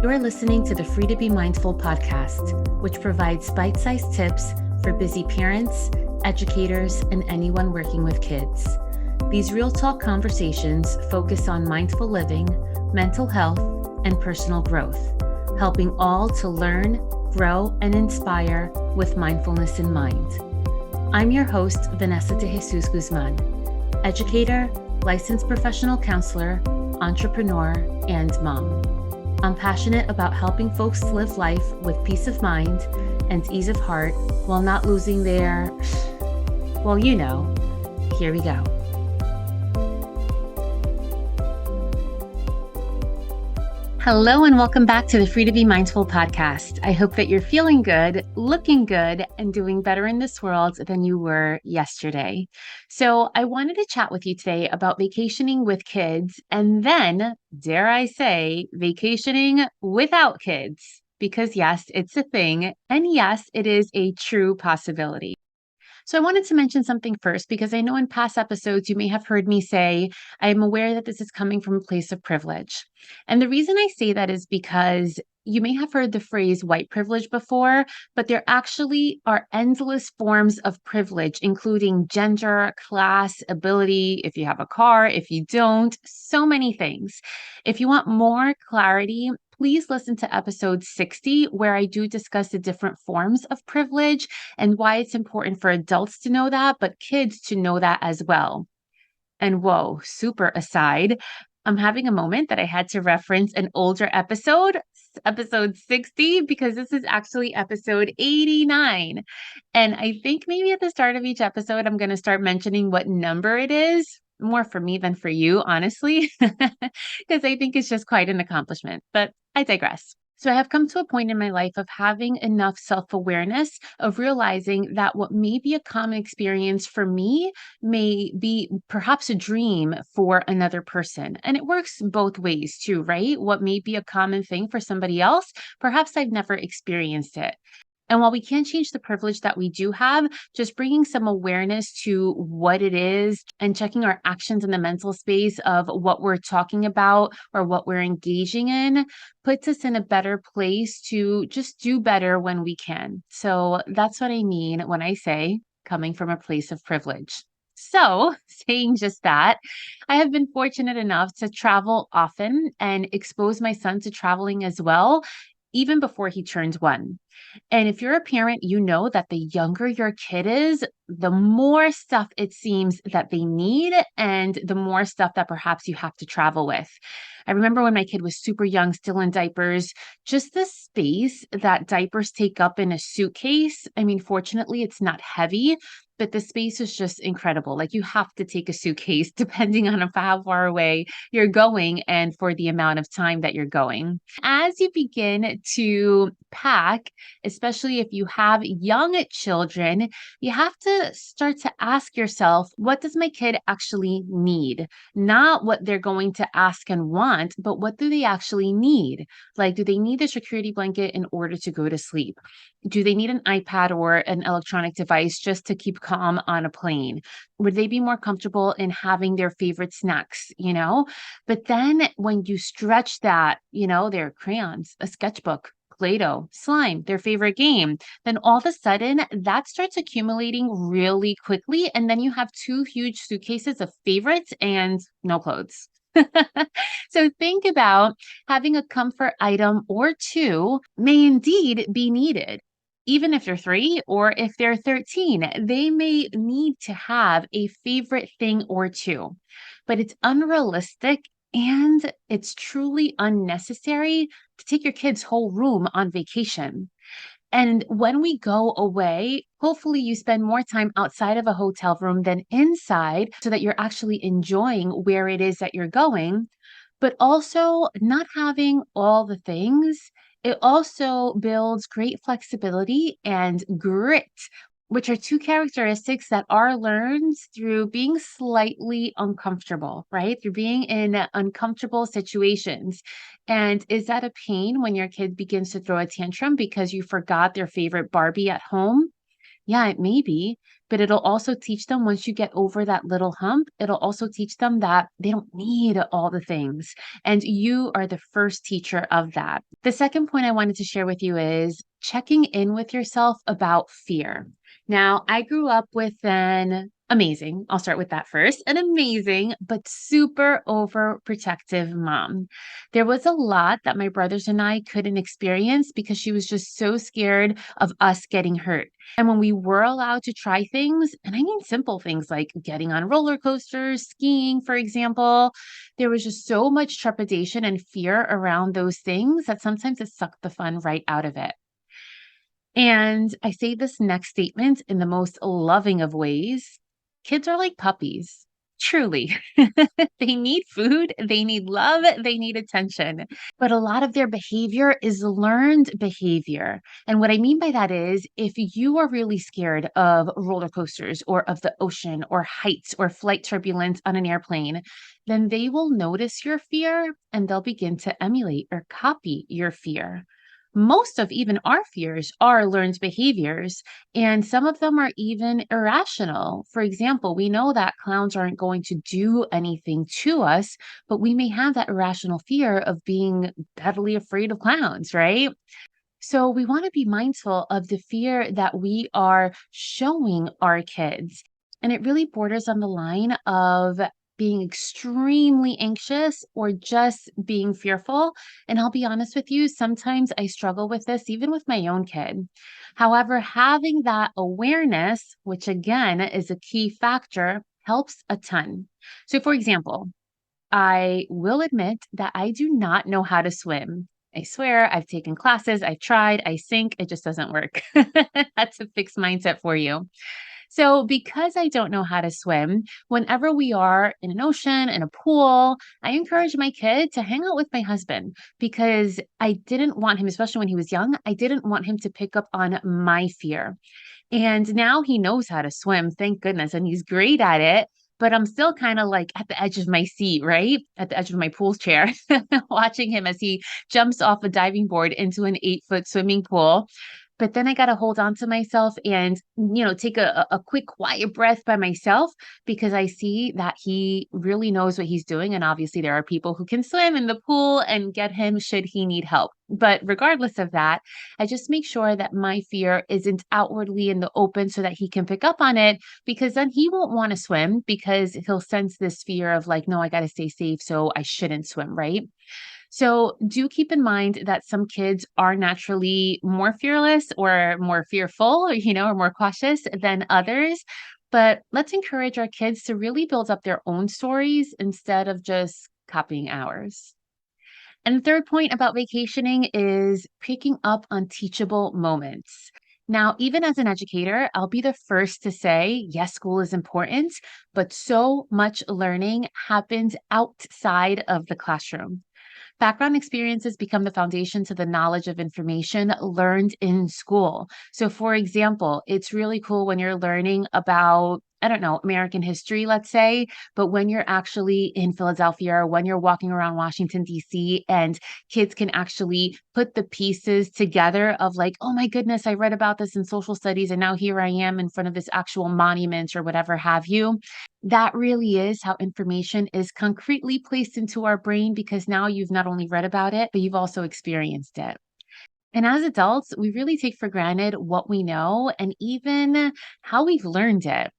You're listening to the Free to Be Mindful podcast, which provides bite-sized tips for busy parents, educators, and anyone working with kids. These real talk conversations focus on mindful living, mental health, and personal growth, helping all to learn, grow, and inspire with mindfulness in mind. I'm your host, Vanessa de Jesus Guzman, educator, licensed professional counselor, entrepreneur, and mom. I'm passionate about helping folks live life with peace of mind and ease of heart while not losing their, well, you know, here we go. Hello and welcome back to the Free to Be Mindful podcast. I hope that you're feeling good, looking good, and doing better in this world than you were yesterday. So I wanted to chat with you today about vacationing with kids and then, dare I say, vacationing without kids. Because yes, it's a thing. And yes, it is a true possibility. So I wanted to mention something first because I know in past episodes you may have heard me say, I am aware that this is coming from a place of privilege. And the reason I say that is because you may have heard the phrase white privilege before, but there actually are endless forms of privilege, including gender, class, ability, if you have a car, if you don't, so many things. If you want more clarity, please listen to episode 60, where I do discuss the different forms of privilege and why it's important for adults to know that, but kids to know that as well. And whoa, super aside, I'm having a moment that I had to reference an older episode 60, because this is actually episode 89. And I think maybe at the start of each episode, I'm going to start mentioning what number it is. More for me than for you, honestly, because I think it's just quite an accomplishment, but I digress. So I have come to a point in my life of having enough self-awareness of realizing that what may be a common experience for me may be perhaps a dream for another person. And it works both ways too, right? What may be a common thing for somebody else, perhaps I've never experienced it. And while we can't change the privilege that we do have, just bringing some awareness to what it is and checking our actions in the mental space of what we're talking about or what we're engaging in puts us in a better place to just do better when we can. So that's what I mean when I say coming from a place of privilege. So, saying just that, I have been fortunate enough to travel often and expose my son to traveling as well, even before he turned 1. And if you're a parent, you know that the younger your kid is, the more stuff it seems that they need and the more stuff that perhaps you have to travel with. I remember when my kid was super young, still in diapers, just the space that diapers take up in a suitcase. I mean, fortunately, it's not heavy, but the space is just incredible. Like you have to take a suitcase depending on how far away you're going and for the amount of time that you're going. As you begin to pack, especially if you have young children, you have to start to ask yourself, what does my kid actually need? Not what they're going to ask and want, but what do they actually need? Like, do they need a security blanket in order to go to sleep? Do they need an iPad or an electronic device just to keep calm on a plane? Would they be more comfortable in having their favorite snacks, But then when you stretch that, their crayons, a sketchbook, Play-Doh, slime, their favorite game, then all of a sudden that starts accumulating really quickly. And then you have 2 huge suitcases of favorites and no clothes. So think about having a comfort item or 2 may indeed be needed. Even if they're 3 or if they're 13, they may need to have a favorite thing or 2, but it's unrealistic and it's truly unnecessary to take your kid's whole room on vacation. And when we go away, hopefully you spend more time outside of a hotel room than inside so that you're actually enjoying where it is that you're going, but also not having all the things. It also builds great flexibility and grit, which are 2 characteristics that are learned through being slightly uncomfortable, right? Through being in uncomfortable situations. And is that a pain when your kid begins to throw a tantrum because you forgot their favorite Barbie at home? Yeah, it may be, but it'll also teach them once you get over that little hump, it'll also teach them that they don't need all the things. And you are the first teacher of that. The second point I wanted to share with you is checking in with yourself about fear. Now, I grew up with an amazing, I'll start with that first, an amazing but super overprotective mom. There was a lot that my brothers and I couldn't experience because she was just so scared of us getting hurt. And when we were allowed to try things, and I mean simple things like getting on roller coasters, skiing, for example, there was just so much trepidation and fear around those things that sometimes it sucked the fun right out of it. And I say this next statement in the most loving of ways. Kids are like puppies. Truly. They need food, they need love, they need attention. But a lot of their behavior is learned behavior. And what I mean by that is if you are really scared of roller coasters or of the ocean or heights or flight turbulence on an airplane, then they will notice your fear and they'll begin to emulate or copy your fear. Most of even our fears are learned behaviors, and some of them are even irrational. For example, we know that clowns aren't going to do anything to us, but we may have that irrational fear of being deadly afraid of clowns, right? So we want to be mindful of the fear that we are showing our kids. And it really borders on the line of being extremely anxious or just being fearful. And I'll be honest with you, sometimes I struggle with this, even with my own kid. However, having that awareness, which again is a key factor, helps a ton. So, for example, I will admit that I do not know how to swim. I swear I've taken classes, I've tried, I sink, it just doesn't work. That's a fixed mindset for you. So, because I don't know how to swim, whenever we are in an ocean, in a pool, I encourage my kid to hang out with my husband because I didn't want him, especially when he was young, I didn't want him to pick up on my fear. And now he knows how to swim, thank goodness, and he's great at it. But I'm still kind of like at the edge of my seat, right? At the edge of my pool chair, watching him as he jumps off a diving board into an 8-foot swimming pool. But then I got to hold on to myself and, take a quick quiet breath by myself because I see that he really knows what he's doing. And obviously, there are people who can swim in the pool and get him should he need help. But regardless of that, I just make sure that my fear isn't outwardly in the open so that he can pick up on it because then he won't want to swim because he'll sense this fear of like, no, I got to stay safe. So I shouldn't swim, right? So do keep in mind that some kids are naturally more fearless or more fearful, or more cautious than others. But let's encourage our kids to really build up their own stories instead of just copying ours. And the third point about vacationing is picking up on teachable moments. Now, even as an educator, I'll be the first to say, yes, school is important, but so much learning happens outside of the classroom. Background experiences become the foundation to the knowledge of information learned in school. So, for example, it's really cool when you're learning about, I don't know, American history, let's say, but when you're actually in Philadelphia or when you're walking around Washington, D.C., and kids can actually put the pieces together of like, oh my goodness, I read about this in social studies, and now here I am in front of this actual monument or whatever have you. That really is how information is concretely placed into our brain because now you've not only read about it, but you've also experienced it. And as adults, we really take for granted what we know and even how we've learned it.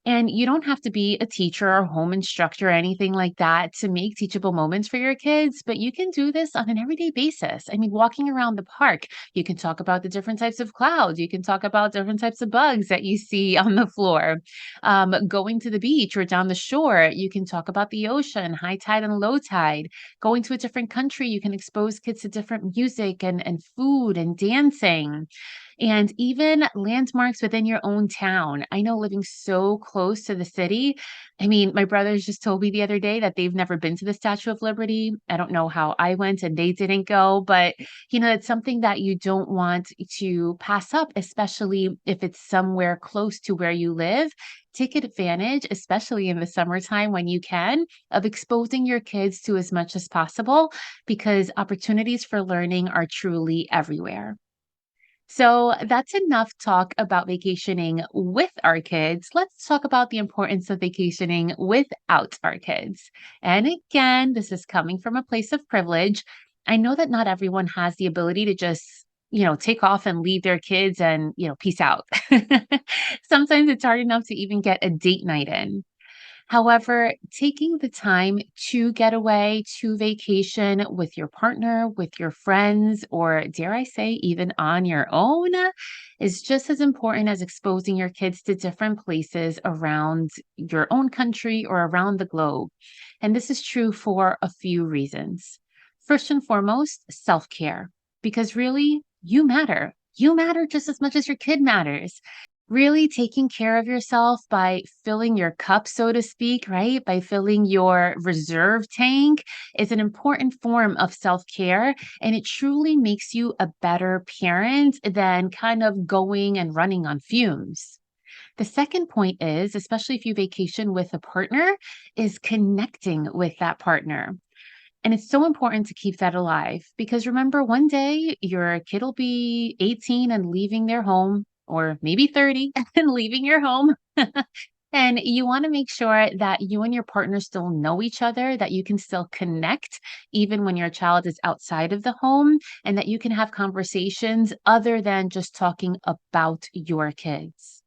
And you don't have to be a teacher or home instructor or anything like that to make teachable moments for your kids, but you can do this on an everyday basis. I mean, walking around the park, you can talk about the different types of clouds. You can talk about different types of bugs that you see on the floor. Going to the beach or down the shore, you can talk about the ocean, high tide and low tide. Going to a different country, you can expose kids to different music and food and dancing and even landmarks within your own town. I know living so close to the city. I mean, my brothers just told me the other day that they've never been to the Statue of Liberty. I don't know how I went and they didn't go, but it's something that you don't want to pass up, especially if it's somewhere close to where you live. Take advantage, especially in the summertime when you can, of exposing your kids to as much as possible because opportunities for learning are truly everywhere. So that's enough talk about vacationing with our kids. Let's talk about the importance of vacationing without our kids. And again, this is coming from a place of privilege. I know that not everyone has the ability to just, take off and leave their kids and, peace out. Sometimes it's hard enough to even get a date night in. However, taking the time to get away, to vacation with your partner, with your friends, or dare I say, even on your own, is just as important as exposing your kids to different places around your own country or around the globe. And this is true for a few reasons. First and foremost, self care, because really, you matter. You matter just as much as your kid matters. Really taking care of yourself by filling your cup, so to speak, right? By filling your reserve tank is an important form of self care. And it truly makes you a better parent than kind of going and running on fumes. The second point is, especially if you vacation with a partner, is connecting with that partner. And it's so important to keep that alive because remember, one day your kid will be 18 and leaving their home, or maybe 30 and leaving your home. And you want to make sure that you and your partner still know each other, that you can still connect even when your child is outside of the home, and that you can have conversations other than just talking about your kids.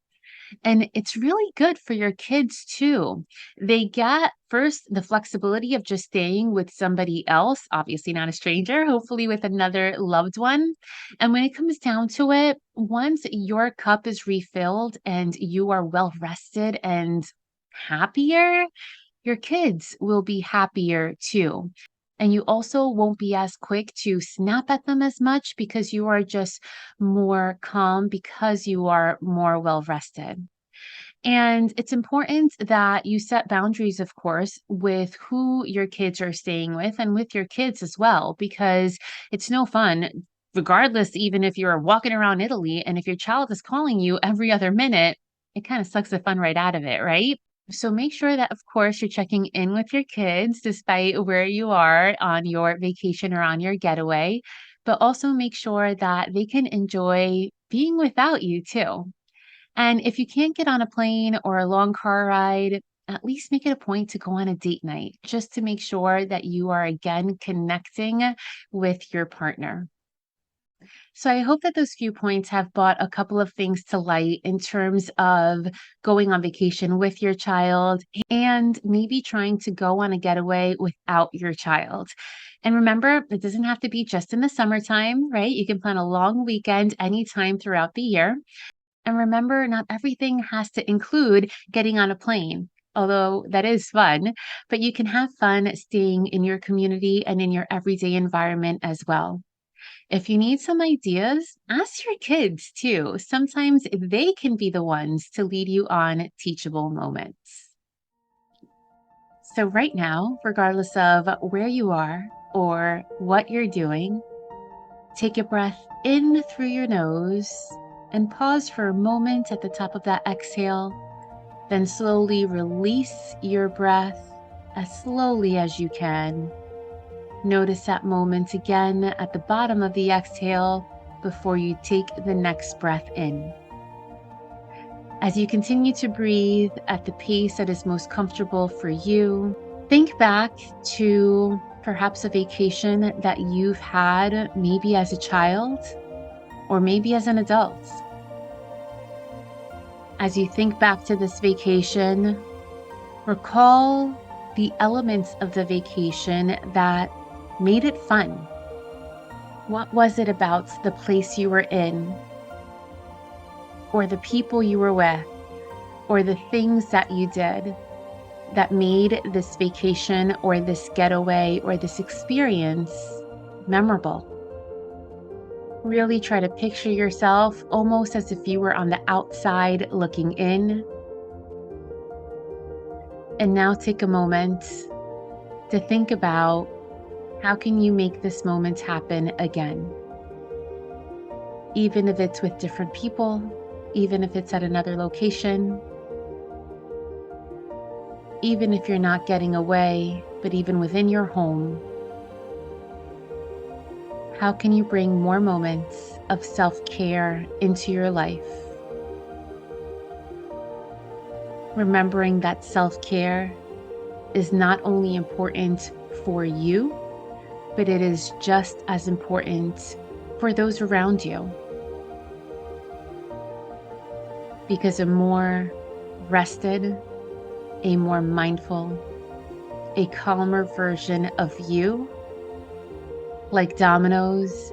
And it's really good for your kids too. They get first the flexibility of just staying with somebody else, obviously not a stranger, hopefully with another loved one. And when it comes down to it, once your cup is refilled and you are well rested and happier, your kids will be happier too. And you also won't be as quick to snap at them as much because you are just more calm because you are more well rested. And it's important that you set boundaries, of course, with who your kids are staying with and with your kids as well, because it's no fun, regardless, even if you're walking around Italy and if your child is calling you every other minute, it kind of sucks the fun right out of it, right? So make sure that, of course, you're checking in with your kids despite where you are on your vacation or on your getaway, but also make sure that they can enjoy being without you too. And if you can't get on a plane or a long car ride, at least make it a point to go on a date night just to make sure that you are again connecting with your partner. So I hope that those few points have brought a couple of things to light in terms of going on vacation with your child and maybe trying to go on a getaway without your child. And remember, it doesn't have to be just in the summertime, right? You can plan a long weekend anytime throughout the year. And remember, not everything has to include getting on a plane, although that is fun, but you can have fun staying in your community and in your everyday environment as well. If you need some ideas, ask your kids too. Sometimes they can be the ones to lead you on teachable moments. So, right now, regardless of where you are or what you're doing, take a breath in through your nose and pause for a moment at the top of that exhale. Then slowly release your breath as slowly as you can. Notice that moment again at the bottom of the exhale before you take the next breath in. As you continue to breathe at the pace that is most comfortable for you, think back to perhaps a vacation that you've had maybe as a child or maybe as an adult. As you think back to this vacation, recall the elements of the vacation that made it fun. What was it about the place you were in, or the people you were with, or the things that you did that made this vacation or this getaway or this experience memorable? Really try to picture yourself almost as if you were on the outside looking in. And now take a moment to think about how can you make this moment happen again? Even if it's with different people, even if it's at another location, even if you're not getting away, but even within your home, How can you bring more moments of self-care into your life? Remembering that self-care is not only important for you, but it is just as important for those around you. Because a more rested, a more mindful, a calmer version of you, like dominoes,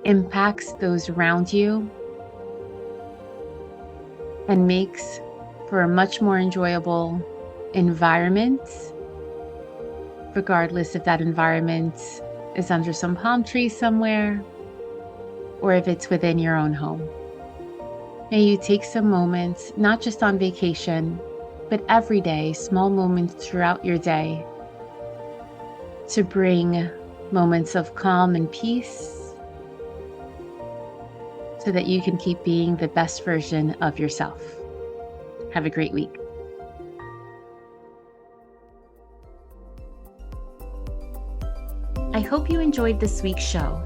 impacts those around you and makes for a much more enjoyable environment, regardless if that environment is under some palm trees somewhere or if it's within your own home. May you take some moments, not just on vacation, but every day, small moments throughout your day, to bring moments of calm and peace so that you can keep being the best version of yourself. Have a great week. I hope you enjoyed this week's show.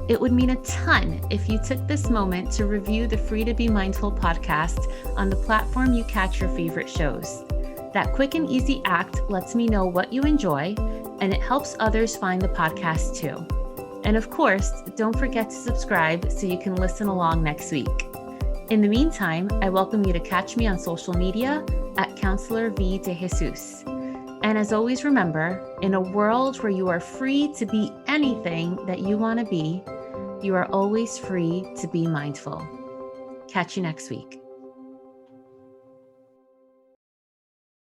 It would mean a ton if you took this moment to review the Free to Be Mindful podcast on the platform you catch your favorite shows. That quick and easy act lets me know what you enjoy, and it helps others find the podcast too. And of course, don't forget to subscribe so you can listen along next week. In the meantime, I welcome you to catch me on social media at Counselor V de Jesus. And as always, remember, in a world where you are free to be anything that you want to be, you are always free to be mindful. Catch you next week.